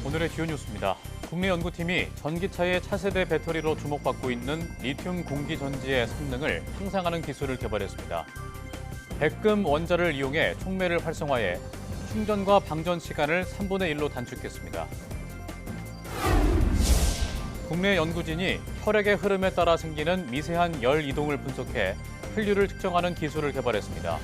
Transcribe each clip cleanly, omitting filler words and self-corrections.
오늘의 주요 뉴스입니다. 국내 연구팀이 전기차의 차세대 배터리로 주목받고 있는 리튬 공기전지의 성능을 향상하는 기술을 개발했습니다. 백금 원자를 이용해 촉매를 활성화해 충전과 방전 시간을 3분의 1로 단축했습니다. 국내 연구진이 혈액의 흐름에 따라 생기는 미세한 열 이동을 분석해 혈류를 측정하는 기술을 개발했습니다.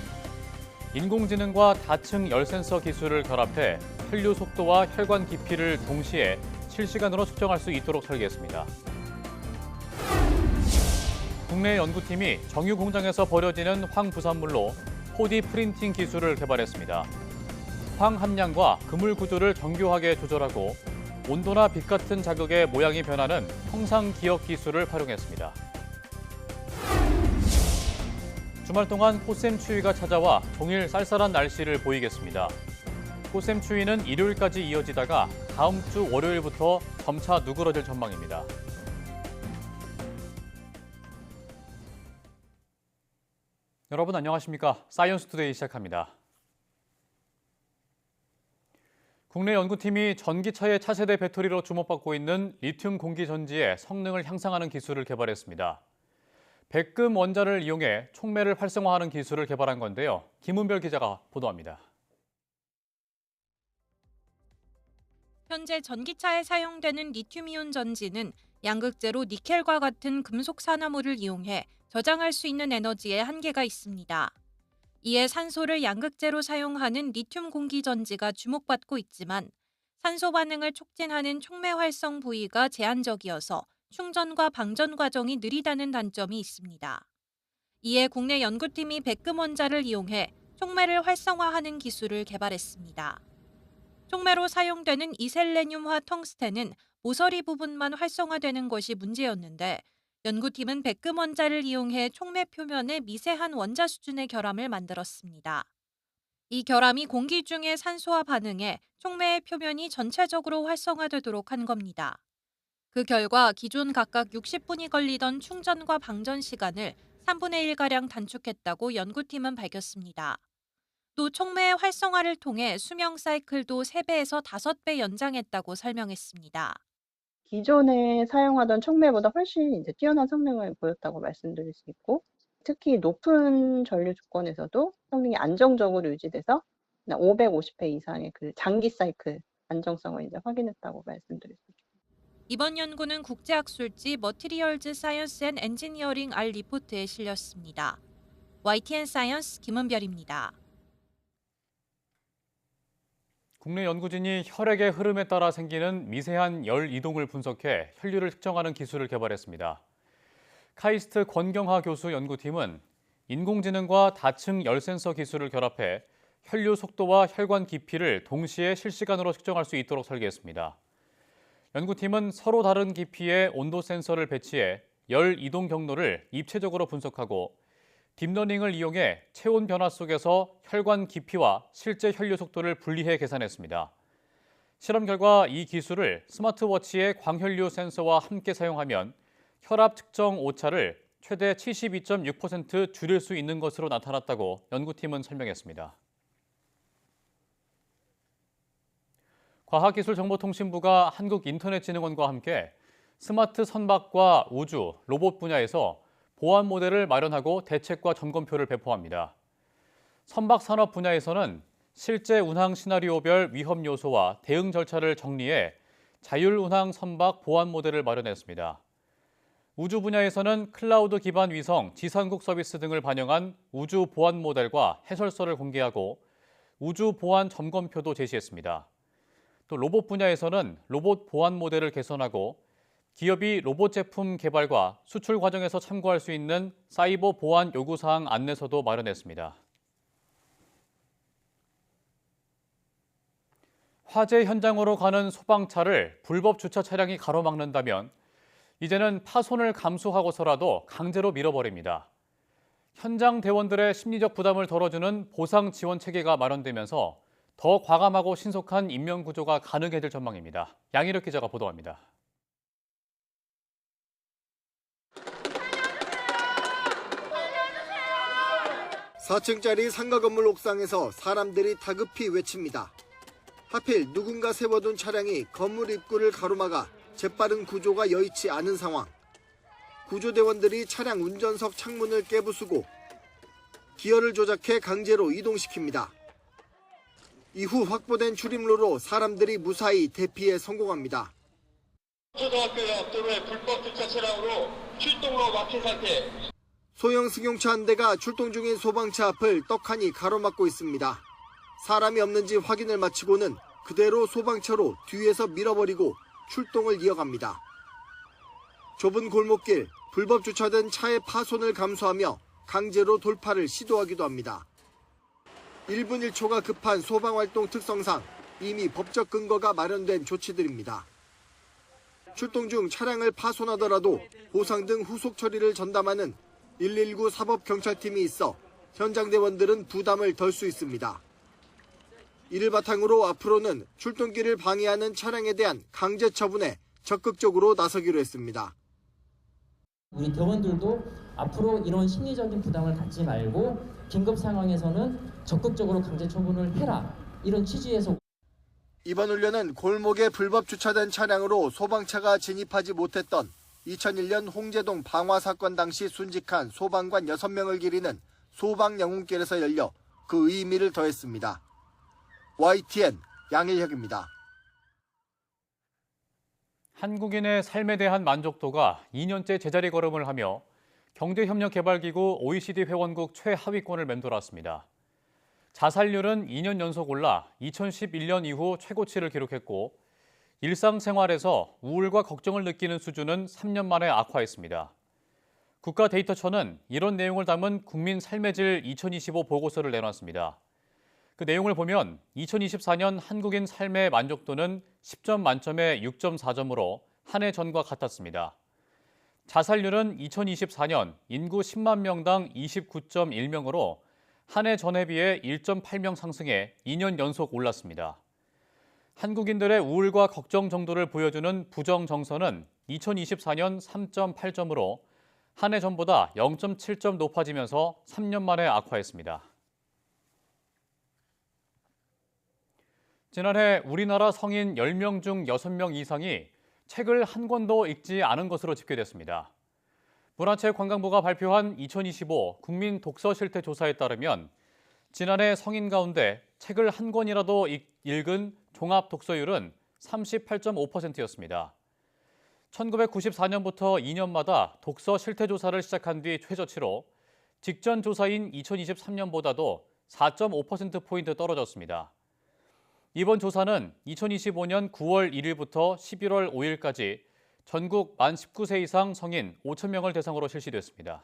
인공지능과 다층 열 센서 기술을 결합해 혈류 속도와 혈관 깊이를 동시에 실시간으로 측정할 수 있도록 설계했습니다. 국내 연구팀이 정유 공장에서 버려지는 황부산물로 4D 프린팅 기술을 개발했습니다. 황 함량과 그물 구조를 정교하게 조절하고 온도나 빛 같은 자극에 모양이 변하는 형상 기억 기술을 활용했습니다. 주말 동안 꽃샘 추위가 찾아와 종일 쌀쌀한 날씨를 보이겠습니다. 꽃샘 추위는 일요일까지 이어지다가 다음 주 월요일부터 점차 누그러질 전망입니다. 여러분 안녕하십니까? 사이언스 투데이 시작합니다. 국내 연구팀이 전기차의 차세대 배터리로 주목받고 있는 리튬 공기전지의 성능을 향상하는 기술을 개발했습니다. 백금 원자를 이용해 촉매를 활성화하는 기술을 개발한 건데요. 김은별 기자가 보도합니다. 현재 전기차에 사용되는 리튬이온 전지는 양극재로 니켈과 같은 금속 산화물을 이용해 저장할 수 있는 에너지에 한계가 있습니다. 이에 산소를 양극재로 사용하는 리튬 공기 전지가 주목받고 있지만 산소 반응을 촉진하는 촉매 활성 부위가 제한적이어서 충전과 방전 과정이 느리다는 단점이 있습니다. 이에 국내 연구팀이 백금 원자를 이용해 촉매를 활성화하는 기술을 개발했습니다. 촉매로 사용되는 이셀레늄화 텅스텐은 모서리 부분만 활성화되는 것이 문제였는데 연구팀은 백금 원자를 이용해 촉매 표면에 미세한 원자 수준의 결함을 만들었습니다. 이 결함이 공기 중의 산소와 반응해 촉매의 표면이 전체적으로 활성화되도록 한 겁니다. 그 결과 기존 각각 60분이 걸리던 충전과 방전 시간을 3분의 1가량 단축했다고 연구팀은 밝혔습니다. 또 촉매의 활성화를 통해 수명 사이클도 3배에서 5배 연장했다고 설명했습니다. 기존에 사용하던 촉매보다 훨씬 뛰어난 성능을 보였다고 말씀드릴 수 있고, 특히 높은 전류 조건에서도 성능이 안정적으로 유지돼서 550회 이상의 그 장기 사이클 안정성을 확인했다고 말씀드릴 수 있습니다. 이번 연구는 국제학술지 머티리얼즈 사이언스 앤 엔지니어링 R 리포트에 실렸습니다. YTN 사이언스 김은별입니다. 국내 연구진이 혈액의 흐름에 따라 생기는 미세한 열 이동을 분석해 혈류를 측정하는 기술을 개발했습니다. 카이스트 권경하 교수 연구팀은 인공지능과 다층 열 센서 기술을 결합해 혈류 속도와 혈관 깊이를 동시에 실시간으로 측정할 수 있도록 설계했습니다. 연구팀은 서로 다른 깊이의 온도 센서를 배치해 열 이동 경로를 입체적으로 분석하고 딥러닝을 이용해 체온 변화 속에서 혈관 깊이와 실제 혈류 속도를 분리해 계산했습니다. 실험 결과 이 기술을 스마트워치의 광혈류 센서와 함께 사용하면 혈압 측정 오차를 최대 72.6% 줄일 수 있는 것으로 나타났다고 연구팀은 설명했습니다. 과학기술정보통신부가 한국인터넷진흥원과 함께 스마트 선박과 우주, 로봇 분야에서 보안 모델을 마련하고 대책과 점검표를 배포합니다. 선박 산업 분야에서는 실제 운항 시나리오별 위험 요소와 대응 절차를 정리해 자율운항 선박 보안 모델을 마련했습니다. 우주 분야에서는 클라우드 기반 위성, 지상국 서비스 등을 반영한 우주 보안 모델과 해설서를 공개하고 우주 보안 점검표도 제시했습니다. 또 로봇 분야에서는 로봇 보안 모델을 개선하고 기업이 로봇 제품 개발과 수출 과정에서 참고할 수 있는 사이버 보안 요구사항 안내서도 마련했습니다. 화재 현장으로 가는 소방차를 불법 주차 차량이 가로막는다면 이제는 파손을 감수하고서라도 강제로 밀어버립니다. 현장 대원들의 심리적 부담을 덜어주는 보상 지원 체계가 마련되면서 더 과감하고 신속한 인명 구조가 가능해질 전망입니다. 양희력 기자가 보도합니다. (4층짜리) 상가 건물 옥상에서 사람들이 다급히 외칩니다. 하필 누군가 세워둔 차량이 건물 입구를 가로막아 재빠른 구조가 여의치 않은 상황. 구조대원들이 차량 운전석 창문을 깨부수고 기어를 조작해 강제로 이동시킵니다. 이후 확보된 출입로로 사람들이 무사히 대피에 성공합니다. 초등학교 앞도로에 불법 주차 차량으로 출동로 막힌 상태. 소형 승용차 한 대가 출동 중인 소방차 앞을 떡하니 가로막고 있습니다. 사람이 없는지 확인을 마치고는 그대로 소방차로 뒤에서 밀어버리고 출동을 이어갑니다. 좁은 골목길, 불법 주차된 차의 파손을 감수하며 강제로 돌파를 시도하기도 합니다. 1분 1초가 급한 소방활동 특성상 이미 법적 근거가 마련된 조치들입니다. 출동 중 차량을 파손하더라도 보상 등 후속 처리를 전담하는 119 사법경찰팀이 있어 현장 대원들은 부담을 덜 수 있습니다. 이를 바탕으로 앞으로는 출동길을 방해하는 차량에 대한 강제 처분에 적극적으로 나서기로 했습니다. 우리 대원들도 앞으로 이런 심리적인 부담을 갖지 말고 긴급 상황에서는 적극적으로 강제 처분을 해라, 이런 취지에서 이번 훈련은 골목에 불법 주차된 차량으로 소방차가 진입하지 못했던 2001년 홍제동 방화 사건 당시 순직한 소방관 6명을 기리는 소방영웅길에서 열려 그 의미를 더했습니다. YTN 양일혁입니다. 한국인의 삶에 대한 만족도가 2년째 제자리 걸음을 하며 경제협력개발기구 OECD 회원국 최하위권을 맴돌았습니다. 자살률은 2년 연속 올라 2011년 이후 최고치를 기록했고 일상생활에서 우울과 걱정을 느끼는 수준은 3년 만에 악화했습니다. 국가데이터처는 이런 내용을 담은 국민 삶의 질 2025 보고서를 내놨습니다. 그 내용을 보면 2024년 한국인 삶의 만족도는 10점 만점에 6.4점으로 한 해 전과 같았습니다. 자살률은 2024년 인구 10만 명당 29.1명으로 한 해 전에 비해 1.8명 상승해 2년 연속 올랐습니다. 한국인들의 우울과 걱정 정도를 보여주는 부정정서는 2024년 3.8점으로 한 해 전보다 0.7점 높아지면서 3년 만에 악화했습니다. 지난해 우리나라 성인 10명 중 6명 이상이 책을 한 권도 읽지 않은 것으로 집계됐습니다. 문화체육관광부가 발표한 2025 국민 독서 실태 조사에 따르면 지난해 성인 가운데 책을 한 권이라도 읽은 종합 독서율은 38.5%였습니다. 1994년부터 2년마다 독서 실태 조사를 시작한 뒤 최저치로 직전 조사인 2023년보다도 4.5%포인트 떨어졌습니다. 이번 조사는 2025년 9월 1일부터 11월 5일까지 전국 만 19세 이상 성인 5,000명을 대상으로 실시됐습니다.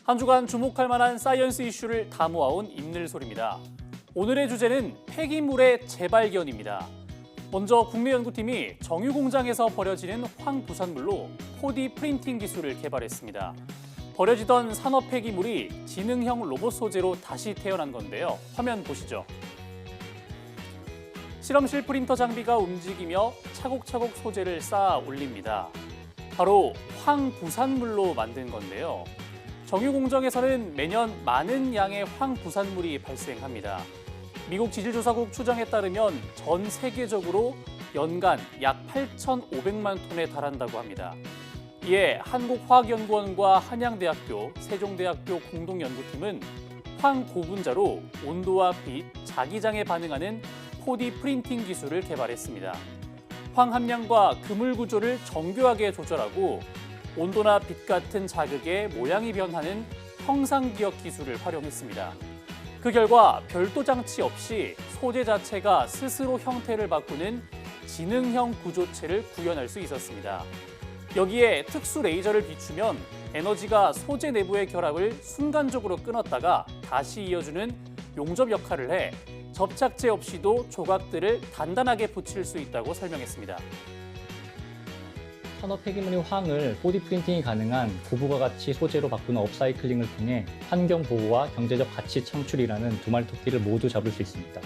한 주간 주목할 만한 사이언스 이슈를 다 모아온 입늘소리입니다. 오늘의 주제는 폐기물의 재발견입니다. 먼저 국내 연구팀이 정유공장에서 버려지는 황부산물로 4D 프린팅 기술을 개발했습니다. 버려지던 산업 폐기물이 지능형 로봇 소재로 다시 태어난 건데요. 화면 보시죠. 실험실 프린터 장비가 움직이며 차곡차곡 소재를 쌓아 올립니다. 바로 황부산물로 만든 건데요. 정유공장에서는 매년 많은 양의 황부산물이 발생합니다. 미국 지질조사국 추정에 따르면 전 세계적으로 연간 약 8,500만 톤에 달한다고 합니다. 이에 한국화학연구원과 한양대학교, 세종대학교 공동연구팀은 황고분자로 온도와 빛, 자기장에 반응하는 4D 프린팅 기술을 개발했습니다. 황 함량과 그물 구조를 정교하게 조절하고 온도나 빛 같은 자극에 모양이 변하는 형상기억 기술을 활용했습니다. 그 결과 별도 장치 없이 소재 자체가 스스로 형태를 바꾸는 지능형 구조체를 구현할 수 있었습니다. 여기에 특수 레이저를 비추면 에너지가 소재 내부의 결합을 순간적으로 끊었다가 다시 이어주는 용접 역할을 해 접착제 없이도 조각들을 단단하게 붙일 수 있다고 설명했습니다. 산업 폐기물인 황을 4D 프린팅이 가능한 고부가 가치 소재로 바꾸는 업사이클링을 통해 환경 보호와 경제적 가치 창출이라는 두 마리 토끼를 모두 잡을 수 있습니다.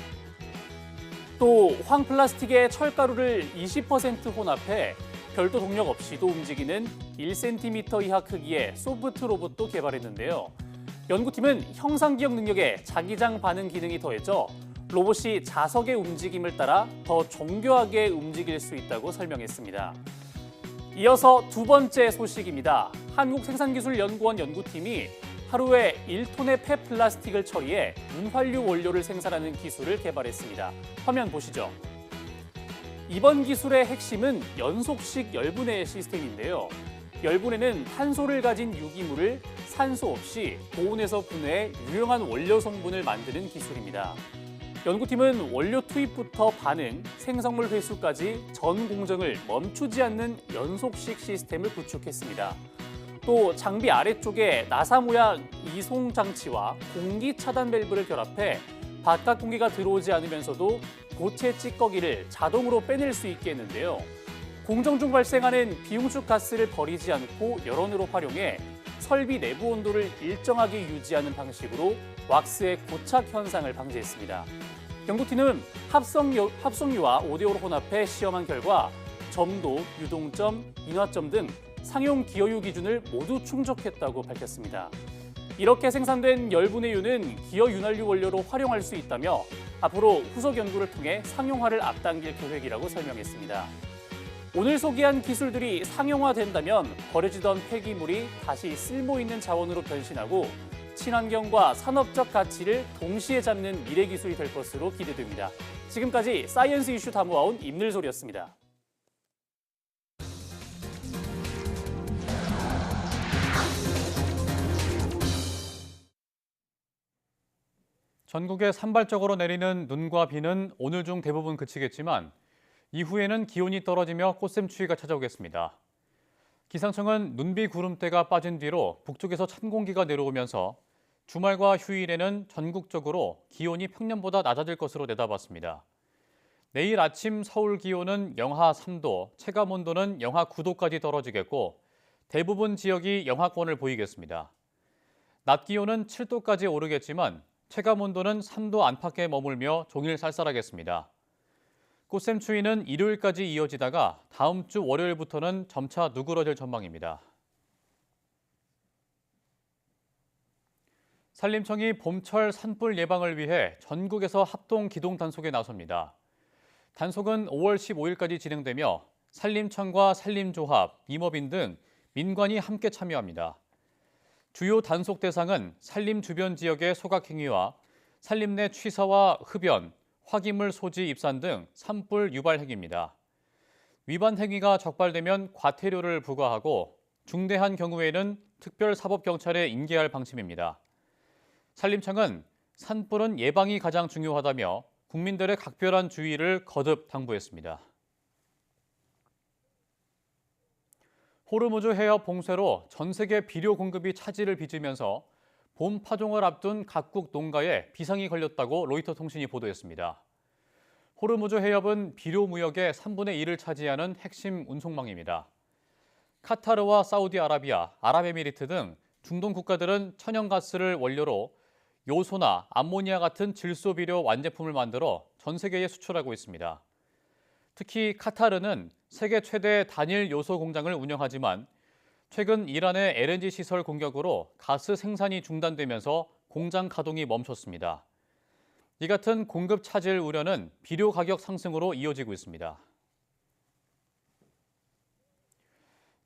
또 황 플라스틱에 철가루를 20% 혼합해 별도 동력 없이도 움직이는 1cm 이하 크기의 소프트 로봇도 개발했는데요. 연구팀은 형상 기억 능력에 자기장 반응 기능이 더해져 로봇이 자석의 움직임을 따라 더 정교하게 움직일 수 있다고 설명했습니다. 이어서 두 번째 소식입니다. 한국생산기술연구원 연구팀이 하루에 1톤의 폐플라스틱을 처리해 문환류 원료를 생산하는 기술을 개발했습니다. 화면 보시죠. 이번 기술의 핵심은 연속식 열분해 시스템인데요. 열분해는 탄소를 가진 유기물을 산소 없이 고온에서 분해해 유용한 원료 성분을 만드는 기술입니다. 연구팀은 원료 투입부터 반응, 생성물 회수까지 전 공정을 멈추지 않는 연속식 시스템을 구축했습니다. 또 장비 아래쪽에 나사 모양 이송 장치와 공기 차단 밸브를 결합해 바깥 공기가 들어오지 않으면서도 고체 찌꺼기를 자동으로 빼낼 수 있게 했는데요. 공정 중 발생하는 비용축 가스를 버리지 않고 열원으로 활용해 설비 내부 온도를 일정하게 유지하는 방식으로 왁스의 고착 현상을 방지했습니다. 연구팀은 합성유와 오디오를 혼합해 시험한 결과 점도, 유동점, 인화점 등 상용 기여유 기준을 모두 충족했다고 밝혔습니다. 이렇게 생산된 열분해유는 기여 윤활유 원료로 활용할 수 있다며 앞으로 후속 연구를 통해 상용화를 앞당길 계획이라고 설명했습니다. 오늘 소개한 기술들이 상용화된다면 버려지던 폐기물이 다시 쓸모있는 자원으로 변신하고 친환경과 산업적 가치를 동시에 잡는 미래 기술이 될 것으로 기대됩니다. 지금까지 사이언스 이슈 담아온 임늘솔이었습니다. 전국에 산발적으로 내리는 눈과 비는 오늘 중 대부분 그치겠지만 이후에는 기온이 떨어지며 꽃샘추위가 찾아오겠습니다. 기상청은 눈비 구름대가 빠진 뒤로 북쪽에서 찬 공기가 내려오면서 주말과 휴일에는 전국적으로 기온이 평년보다 낮아질 것으로 내다봤습니다. 내일 아침 서울 기온은 영하 3도, 체감 온도는 영하 9도까지 떨어지겠고 대부분 지역이 영하권을 보이겠습니다. 낮 기온은 7도까지 오르겠지만 체감 온도는 3도 안팎에 머물며 종일 쌀쌀하겠습니다. 꽃샘추위는 일요일까지 이어지다가 다음 주 월요일부터는 점차 누그러질 전망입니다. 산림청이 봄철 산불 예방을 위해 전국에서 합동 기동 단속에 나섭니다. 단속은 5월 15일까지 진행되며 산림청과 산림조합, 임업인 등 민관이 함께 참여합니다. 주요 단속 대상은 산림 주변 지역의 소각 행위와 산림 내 취사와 흡연, 화기물 소지 입산 등 산불 유발 행위입니다. 위반 행위가 적발되면 과태료를 부과하고 중대한 경우에는 특별사법경찰에 인계할 방침입니다. 산림청은 산불은 예방이 가장 중요하다며 국민들의 각별한 주의를 거듭 당부했습니다. 호르무즈 해협 봉쇄로 전 세계 비료 공급이 차질을 빚으면서 봄 파종을 앞둔 각국 농가에 비상이 걸렸다고 로이터 통신이 보도했습니다. 호르무즈 해협은 비료 무역의 3분의 1을 차지하는 핵심 운송망입니다. 카타르와 사우디아라비아, 아랍에미리트 등 중동 국가들은 천연가스를 원료로 요소나 암모니아 같은 질소비료 완제품을 만들어 전 세계에 수출하고 있습니다. 특히 카타르는 세계 최대 단일 요소 공장을 운영하지만 최근 이란의 LNG 시설 공격으로 가스 생산이 중단되면서 공장 가동이 멈췄습니다. 이 같은 공급 차질 우려는 비료 가격 상승으로 이어지고 있습니다.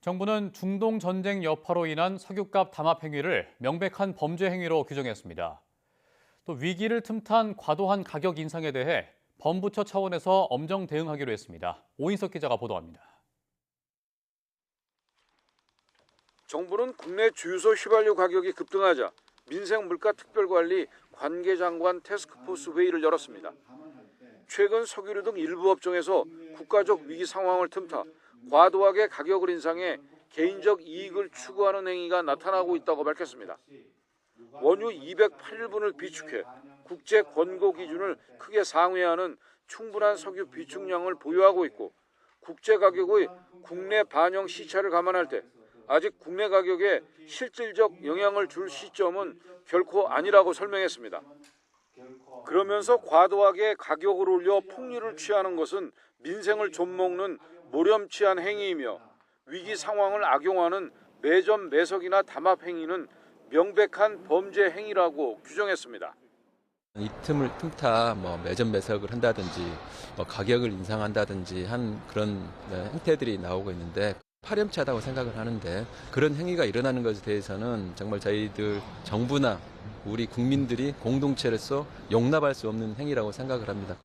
정부는 중동 전쟁 여파로 인한 석유값 담합 행위를 명백한 범죄 행위로 규정했습니다. 또 위기를 틈탄 과도한 가격 인상에 대해 범부처 차원에서 엄정 대응하기로 했습니다. 오인석 기자가 보도합니다. 정부는 국내 주유소 휘발유 가격이 급등하자 민생물가특별관리 관계장관 태스크포스 회의를 열었습니다. 최근 석유류 등 일부 업종에서 국가적 위기 상황을 틈타 과도하게 가격을 인상해 개인적 이익을 추구하는 행위가 나타나고 있다고 밝혔습니다. 원유 208일분을 비축해 국제 권고 기준을 크게 상회하는 충분한 석유 비축량을 보유하고 있고 국제 가격의 국내 반영 시차를 감안할 때 아직 국내 가격에 실질적 영향을 줄 시점은 결코 아니라고 설명했습니다. 그러면서 과도하게 가격을 올려 폭리를 취하는 것은 민생을 좀먹는 모렴치한 행위이며 위기 상황을 악용하는 매점 매석이나 담합 행위는 명백한 범죄 행위라고 규정했습니다. 이 틈을 틈타 매점 매석을 한다든지 가격을 인상한다든지 한 그런 행태들이 나오고 있는데 파렴치하다고 생각을 하는데 그런 행위가 일어나는 것에 대해서는 정말 저희들 정부나 우리 국민들이 공동체로서 용납할 수 없는 행위라고 생각을 합니다.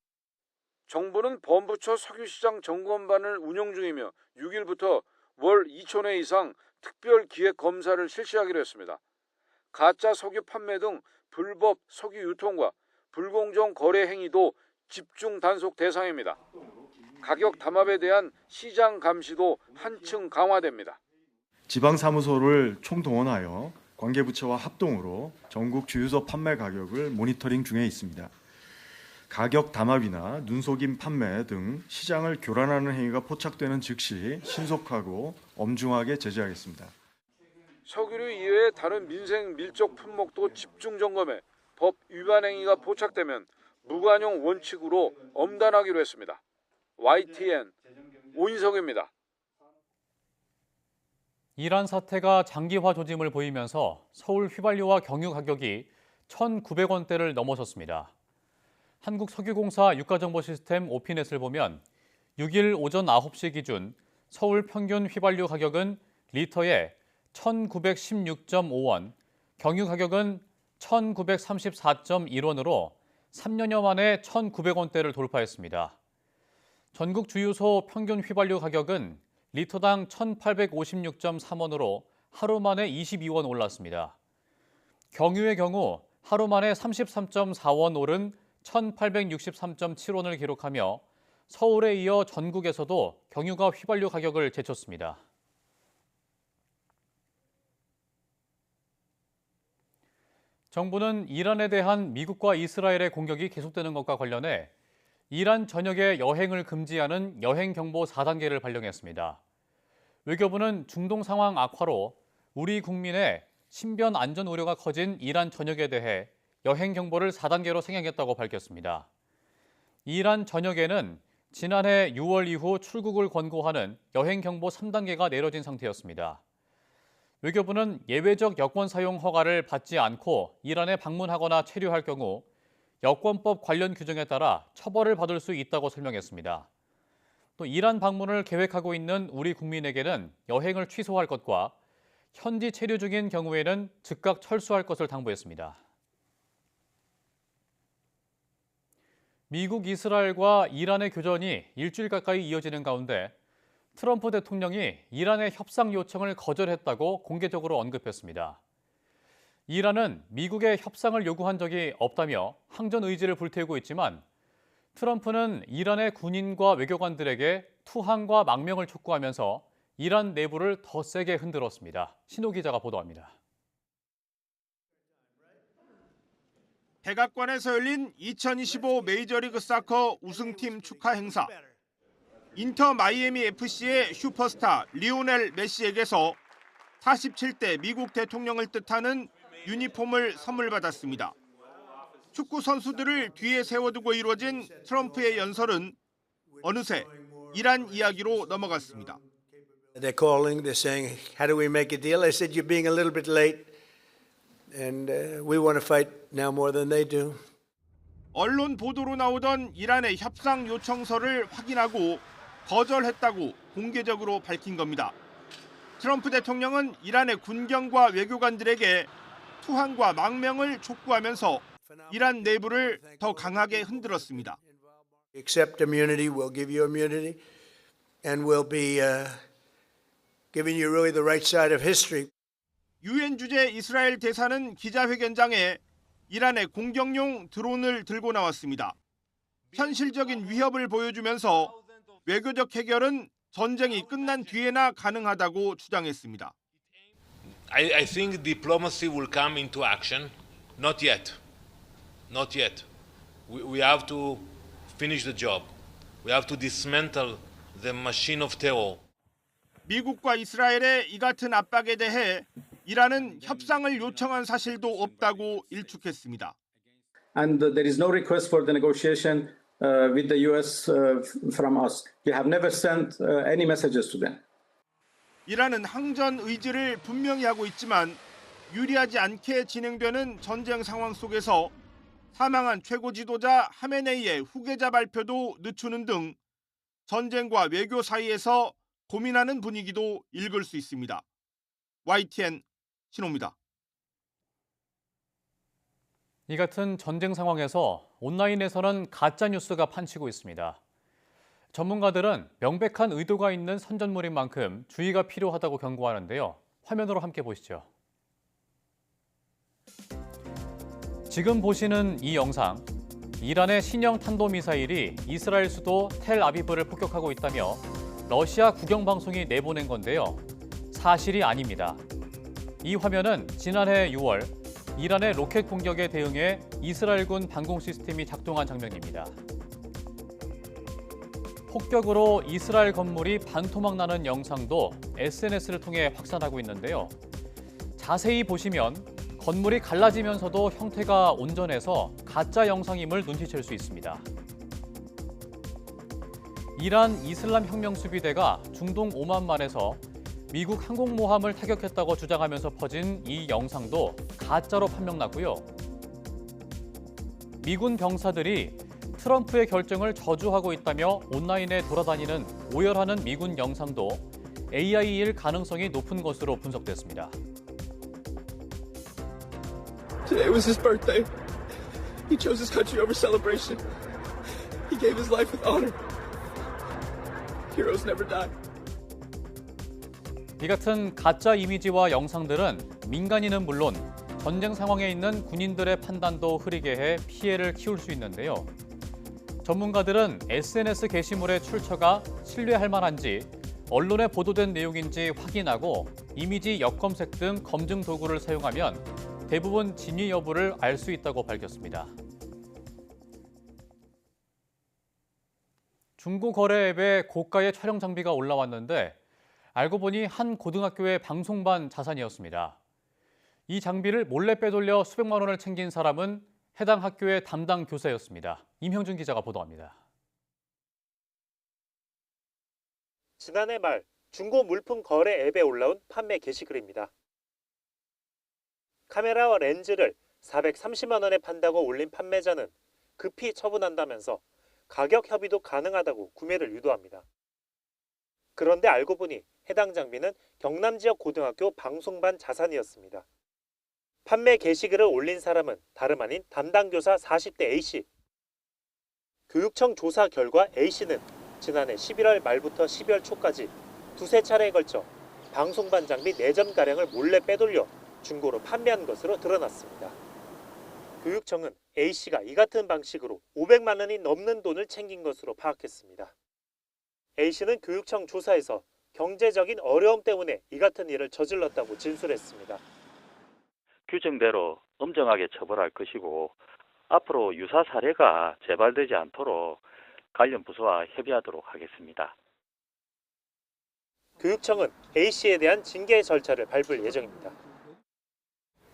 정부는 범부처 석유시장 점검반을 운영 중이며 6일부터 월 2천 회 이상 특별 기획 검사를 실시하기로 했습니다. 가짜 석유 판매 등 불법 석유 유통과 불공정 거래 행위도 집중 단속 대상입니다. 가격 담합에 대한 시장 감시도 한층 강화됩니다. 지방사무소를 총동원하여 관계부처와 합동으로 전국 주유소 판매 가격을 모니터링 중에 있습니다. 가격 담합이나 눈속임 판매 등 시장을 교란하는 행위가 포착되는 즉시 신속하고 엄중하게 제재하겠습니다. 석유류 이외의 다른 민생 밀접 품목도 집중 점검해 법 위반 행위가 포착되면 무관용 원칙으로 엄단하기로 했습니다. YTN 오인석입니다. 이란 사태가 장기화 조짐을 보이면서 서울 휘발유와 경유 가격이 1,900원대를 넘어섰습니다. 한국석유공사 유가정보시스템 오피넷을 보면 6일 오전 9시 기준 서울 평균 휘발유 가격은 리터에 1,916.5원, 경유 가격은 1,934.1원으로 3년여 만에 1,900원대를 돌파했습니다. 전국 주유소 평균 휘발유 가격은 리터당 1,856.3원으로 하루 만에 22원 올랐습니다. 경유의 경우 하루 만에 33.4원 오른 1,863.7원을 기록하며 서울에 이어 전국에서도 경유가 휘발유 가격을 제쳤습니다. 정부는 이란에 대한 미국과 이스라엘의 공격이 계속되는 것과 관련해 이란 전역의 여행을 금지하는 여행경보 4단계를 발령했습니다. 외교부는 중동 상황 악화로 우리 국민의 신변 안전 우려가 커진 이란 전역에 대해 여행경보를 4단계로 상향했다고 밝혔습니다. 이란 전역에는 지난해 6월 이후 출국을 권고하는 여행경보 3단계가 내려진 상태였습니다. 외교부는 예외적 여권 사용 허가를 받지 않고 이란에 방문하거나 체류할 경우 여권법 관련 규정에 따라 처벌을 받을 수 있다고 설명했습니다. 또 이란 방문을 계획하고 있는 우리 국민에게는 여행을 취소할 것과 현지 체류 중인 경우에는 즉각 철수할 것을 당부했습니다. 미국, 이스라엘과 이란의 교전이 일주일 가까이 이어지는 가운데 트럼프 대통령이 이란의 협상 요청을 거절했다고 공개적으로 언급했습니다. 이란은 미국의 협상을 요구한 적이 없다며 항전 의지를 불태우고 있지만 트럼프는 이란의 군인과 외교관들에게 투항과 망명을 촉구하면서 이란 내부를 더 세게 흔들었습니다. 신호 기자가 보도합니다. 백악관에서 열린 2025 메이저리그 사커 우승팀 축하 행사. 인터 마이애미 FC의 슈퍼스타 리오넬 메시에게서 47대 미국 대통령을 뜻하는 유니폼을 선물 받았습니다. 축구 선수들을 뒤에 세워두고 이루어진 트럼프의 연설은 어느새 이란 이야기로 넘어갔습니다. They're calling, they're saying, how do we make a deal? I said, you're being a little bit late, and we want to fight now more than they do. 언론 보도로 나오던 이란의 협상 요청서를 확인하고 거절했다고 공개적으로 밝힌 겁니다. 트럼프 대통령은 이란의 군경과 외교관들에게 투항과 망명을 촉구하면서 이란 내부를 더 강하게 흔들었습니다. Accept immunity, we'll give you immunity, and we'll be giving you really the right side of history. 유엔 주재 이스라엘 대사는 기자회견장에 이란의 공격용 드론을 들고 나왔습니다. 현실적인 위협을 보여주면서 외교적 해결은 전쟁이 끝난 뒤에나 가능하다고 주장했습니다. I think diplomacy will come into action. Not yet. We have to finish the job. We have to dismantle the machine of terror. 미국과 이스라엘의 이 같은 압박에 대해 이란은 협상을 요청한 사실도 없다고 일축했습니다. And there is no request for the negotiation with the U.S. From us. We have never sent any messages to them. 이란은 항전 의지를 분명히 하고 있지만 유리하지 않게 진행되는 전쟁 상황 속에서 사망한 최고 지도자 하메네이의 후계자 발표도 늦추는 등 전쟁과 외교 사이에서 고민하는 분위기도 읽을 수 있습니다. YTN 신호입니다. 이 같은 전쟁 상황에서 온라인에서는 가짜 뉴스가 판치고 있습니다. 전문가들은 명백한 의도가 있는 선전물인 만큼 주의가 필요하다고 경고하는데요. 화면으로 함께 보시죠. 지금 보시는 이 영상, 이란의 신형 탄도미사일이 이스라엘 수도 텔아비브를 폭격하고 있다며 러시아 국영방송이 내보낸 건데요. 사실이 아닙니다. 이 화면은 지난해 6월 이란의 로켓 공격에 대응해 이스라엘군 방공 시스템이 작동한 장면입니다. 폭격으로 이스라엘 건물이 반토막 나는 영상도 SNS를 통해 확산하고 있는데요. 자세히 보시면 건물이 갈라지면서도 형태가 온전해서 가짜 영상임을 눈치챌 수 있습니다. 이란 이슬람 혁명 수비대가 중동 오만만에서 미국 항공모함을 타격했다고 주장하면서 퍼진 이 영상도 가짜로 판명났고요. 미군 병사들이 트럼프의 결정을 저주하고 있다며 온라인에 돌아다니는 오열하는 미군 영상도 AI일 가능성이 높은 것으로 분석됐습니다. Today was his birthday. He chose his country over celebration. He gave his life with honor. Heroes never die. 이 같은 가짜 이미지와 영상들은 민간인은 물론 전쟁 상황에 있는 군인들의 판단도 흐리게 해 피해를 키울 수 있는데요. 전문가들은 SNS 게시물의 출처가 신뢰할 만한지, 언론에 보도된 내용인지 확인하고 이미지 역검색 등 검증 도구를 사용하면 대부분 진위 여부를 알 수 있다고 밝혔습니다. 중고 거래 앱에 고가의 촬영 장비가 올라왔는데 알고 보니 한 고등학교의 방송반 자산이었습니다. 이 장비를 몰래 빼돌려 수백만 원을 챙긴 사람은 해당 학교의 담당 교사였습니다. 임형준 기자가 보도합니다. 지난해 말 중고 물품 거래 앱에 올라온 판매 게시글입니다. 카메라와 렌즈를 430만 원에 판다고 올린 판매자는 급히 처분한다면서 가격 협의도 가능하다고 구매를 유도합니다. 그런데 알고 보니 해당 장비는 경남 지역 고등학교 방송반 자산이었습니다. 판매 게시글을 올린 사람은 다름 아닌 담당 교사 40대 A씨. 교육청 조사 결과 A씨는 지난해 11월 말부터 12월 초까지 두세 차례에 걸쳐 방송반 장비 4점가량을 몰래 빼돌려 중고로 판매한 것으로 드러났습니다. 교육청은 A씨가 이 같은 방식으로 500만 원이 넘는 돈을 챙긴 것으로 파악했습니다. A씨는 교육청 조사에서 경제적인 어려움 때문에 이 같은 일을 저질렀다고 진술했습니다. 규정대로 엄정하게 처벌할 것이고 앞으로 유사 사례가 재발되지 않도록 관련 부서와 협의하도록 하겠습니다. 교육청은 A씨에 대한 징계 절차를 밟을 예정입니다.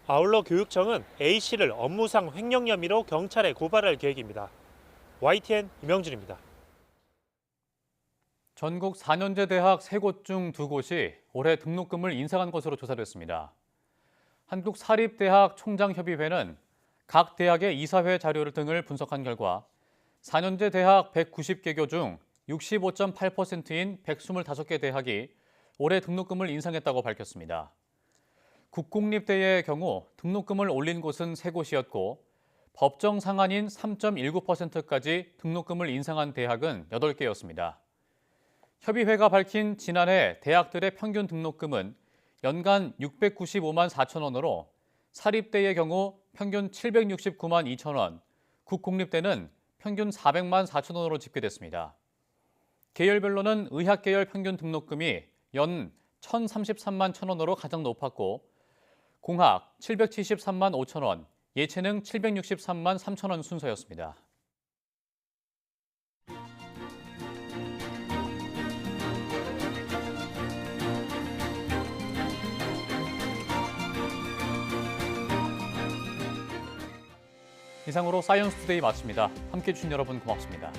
아울러 교육청은 A씨를 업무상 횡령 혐의로 경찰에 고발할 계획입니다. YTN 임영준입니다. 전국 4년제 대학 3곳 중 2곳이 올해 등록금을 인상한 것으로 조사됐습니다. 한국사립대학 총장협의회는 각 대학의 이사회 자료를 등을 분석한 결과 4년제 대학 190개교 중 65.8%인 125개 대학이 올해 등록금을 인상했다고 밝혔습니다. 국공립대의 경우 등록금을 올린 곳은 3곳이었고 법정 상한인 3.19%까지 등록금을 인상한 대학은 8개였습니다. 협의회가 밝힌 지난해 대학들의 평균 등록금은 연간 695만 4천 원으로 사립대의 경우 평균 769만 2천 원, 국공립대는 평균 400만 4천 원으로 집계됐습니다. 계열별로는 의학계열 평균 등록금이 연 1,033만 1천 원으로 가장 높았고 공학 773만 5천 원, 예체능 763만 3천 원 순서였습니다. 이상으로 사이언스 투데이 마칩니다. 함께해 주신 여러분 고맙습니다.